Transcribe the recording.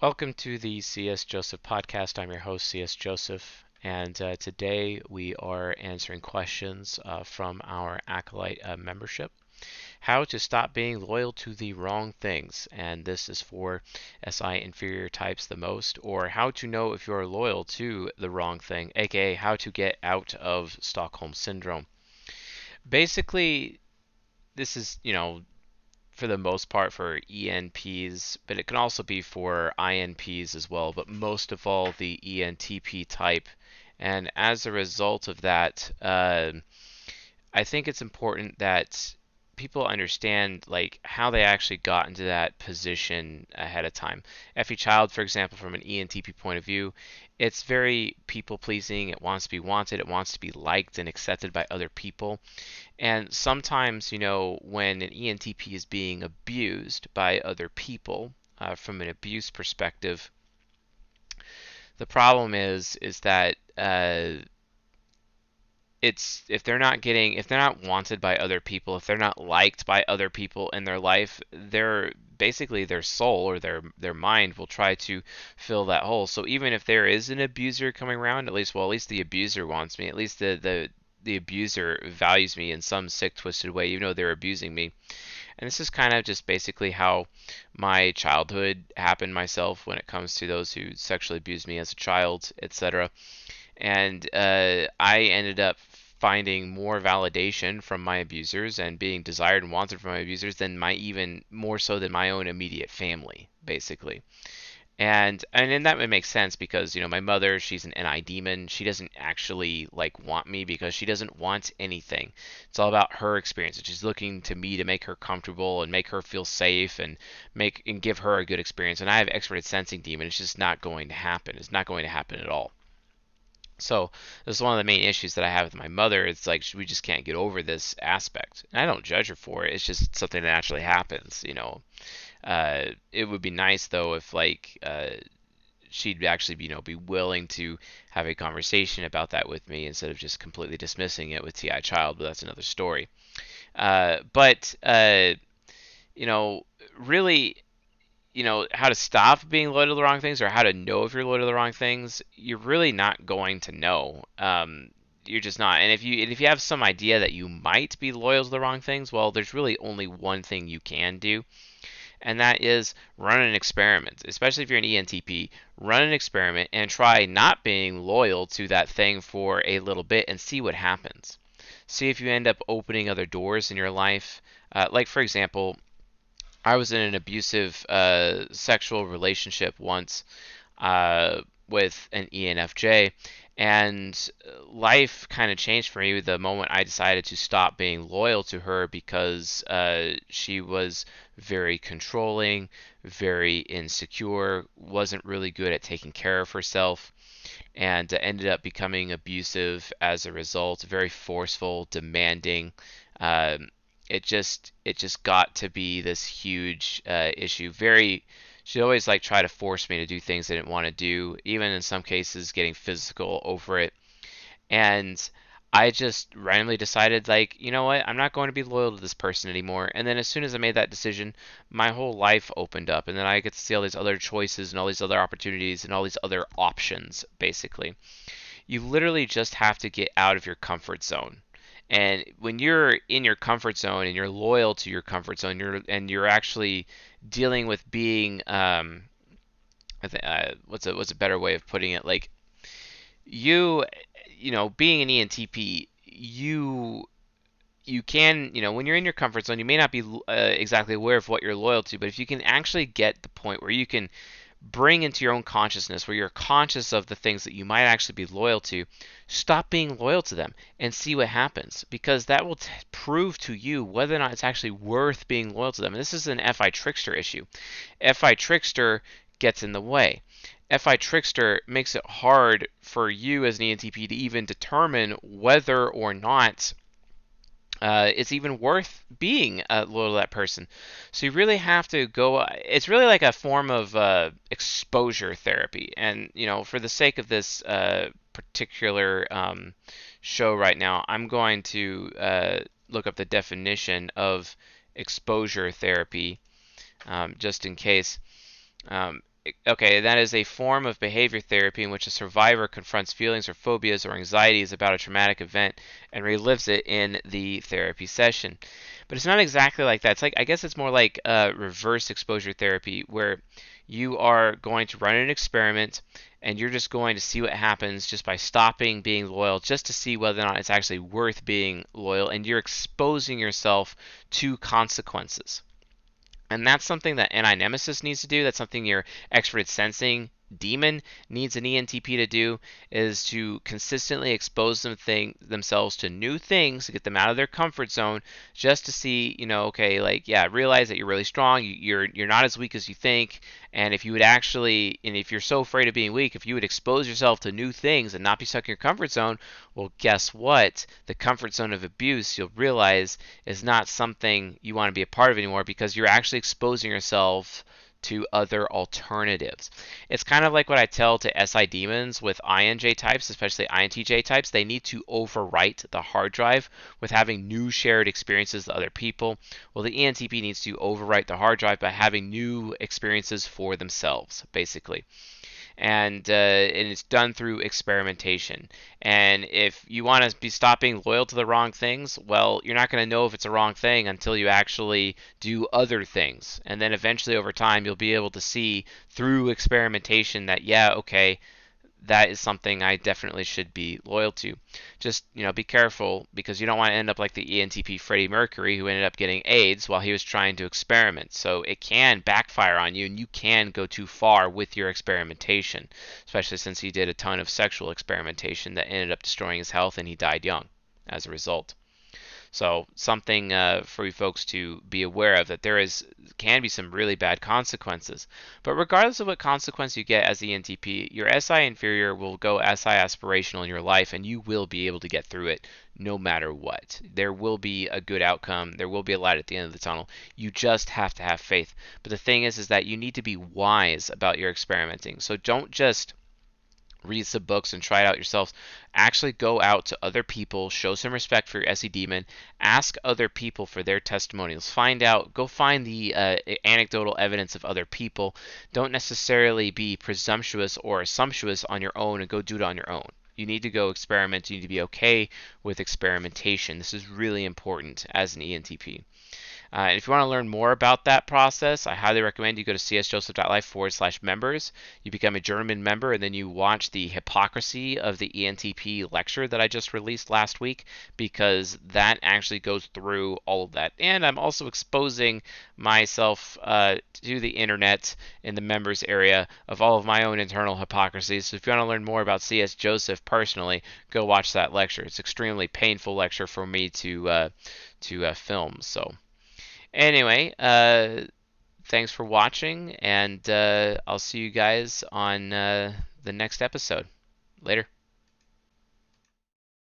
Welcome to the C.S. Joseph podcast. I'm your host, C.S. Joseph, and today we are answering questions from our Acolyte membership. How to stop being loyal to the wrong things, and this is for SI inferior types the most, or how to know if you're loyal to the wrong thing, aka how to get out of Stockholm Syndrome. Basically, this is, for the most part for ENPs, but it can also be for INPs as well, but most of all the ENTP type. And as a result of that, I think it's important that people understand like how they actually got into that position ahead of time. Effie Child, for example, from an ENTP point of view, it's very people pleasing. It wants to be wanted. It wants to be liked and accepted by other people. And sometimes, when an ENTP is being abused by other people, from an abuse perspective, the problem is that it's if they're not wanted by other people, if they're not liked by other people in their life, they're basically their soul or their mind will try to fill that hole. So even if there is an abuser coming around, at least the abuser wants me. At least the abuser values me in some sick, twisted way, even though they're abusing me. And this is kind of just basically how my childhood happened myself when it comes to those who sexually abused me as a child, etc. And I ended up finding more validation from my abusers and being desired and wanted from my abusers than my even more so than my own immediate family, basically. And then that would make sense because my mother, she's an NI demon. She doesn't actually like want me because she doesn't want anything. It's all about her experience. She's looking to me to make her comfortable and make her feel safe and make and give her a good experience. And I have expert sensing demon. It's just not going to happen. It's not going to happen at all. So this is one of the main issues that I have with my mother. It's like we just can't get over this aspect. And I don't judge her for it. It's just something that naturally happens. It would be nice though if she'd actually be willing to have a conversation about that with me instead of just completely dismissing it with TI Child. But that's another story. But you know, really, how to stop being loyal to the wrong things or how to know if you're loyal to the wrong things, you're really not going to know. You're just not. And if you have some idea that you might be loyal to the wrong things, well, there's really only one thing you can do, and that is run an experiment. Especially if you're an ENTP, run an experiment and try not being loyal to that thing for a little bit and see what happens. See if you end up opening other doors in your life. Like, for example, I was in an abusive sexual relationship once with an ENFJ, and life kind of changed for me the moment I decided to stop being loyal to her because she was very controlling, very insecure, wasn't really good at taking care of herself, and ended up becoming abusive as a result, very forceful, demanding. Um, it just got to be this huge issue. She always like try to force me to do things I didn't want to do, even in some cases getting physical over it. And I just randomly decided, like, you know what, I'm not going to be loyal to this person anymore. And then as soon as I made that decision, my whole life opened up, and then I get to see all these other choices and all these other opportunities and all these other options, basically. You literally just have to get out of your comfort zone. And when you're in your comfort zone and you're loyal to your comfort zone, you're actually dealing with being what's a better way of putting it? Like you being an ENTP, you can, when you're in your comfort zone, you may not be exactly aware of what you're loyal to, but if you can actually get the point where you can bring into your own consciousness, where you're conscious of the things that you might actually be loyal to, stop being loyal to them and see what happens, because that will prove to you whether or not it's actually worth being loyal to them. And this is an FI trickster issue. FI trickster gets in the way. FI trickster makes it hard for you as an ENTP to even determine whether or not it's even worth being loyal to that person. So you really have to go. It's really like a form of exposure therapy. And for the sake of this particular show right now, I'm going to look up the definition of exposure therapy, just in case. Okay, that is a form of behavior therapy in which a survivor confronts feelings or phobias or anxieties about a traumatic event and relives it in the therapy session. But it's not exactly like that. It's like, I guess it's more like reverse exposure therapy, where you are going to run an experiment and you're just going to see what happens just by stopping being loyal, just to see whether or not it's actually worth being loyal, and you're exposing yourself to consequences. And that's something that anti-nemesis needs to do. That's something your expert sensing demon needs an ENTP to do, is to consistently expose themselves to new things to get them out of their comfort zone, just to see, okay, like, yeah, realize that you're really strong. You're not as weak as you think. And if you're so afraid of being weak, if you would expose yourself to new things and not be stuck in your comfort zone, well, guess what? The comfort zone of abuse, you'll realize, is not something you want to be a part of anymore, because you're actually exposing yourself to other alternatives. It's kind of like what I tell to SI demons with INJ types, especially INTJ types. They need to overwrite the hard drive with having new shared experiences with other people. Well, the ENTP needs to overwrite the hard drive by having new experiences for themselves, basically. And it's done through experimentation. And if you want to be stopping loyal to the wrong things, well, you're not going to know if it's a wrong thing until you actually do other things. And then eventually, over time, you'll be able to see through experimentation that, yeah, okay, that is something I definitely should be loyal to. Just, be careful, because you don't want to end up like the ENTP Freddie Mercury, who ended up getting AIDS while he was trying to experiment. So it can backfire on you, and you can go too far with your experimentation, especially since he did a ton of sexual experimentation that ended up destroying his health, and he died young as a result. So something for you folks to be aware of, that can be some really bad consequences. But regardless of what consequence you get as the ENTP, your SI inferior will go SI aspirational in your life, and you will be able to get through it no matter what. There will be a good outcome. There will be a light at the end of the tunnel. You just have to have faith. But the thing is that you need to be wise about your experimenting. So don't just read some books and try it out yourselves. Actually go out to other people, show some respect for your SE demon, ask other people for their testimonials. Go find the anecdotal evidence of other people. Don't necessarily be presumptuous or assumptuous on your own and go do it on your own. You need to go experiment. You need to be okay with experimentation. This is really important as an ENTP. And if you want to learn more about that process, I highly recommend you go to csjoseph.life/members. You become a German member, and then you watch the hypocrisy of the ENTP lecture that I just released last week, because that actually goes through all of that. And I'm also exposing myself to the internet in the members area of all of my own internal hypocrisies. So if you want to learn more about C.S. Joseph personally, go watch that lecture. It's an extremely painful lecture for me to film. So. Anyway, thanks for watching, and I'll see you guys on the next episode. Later.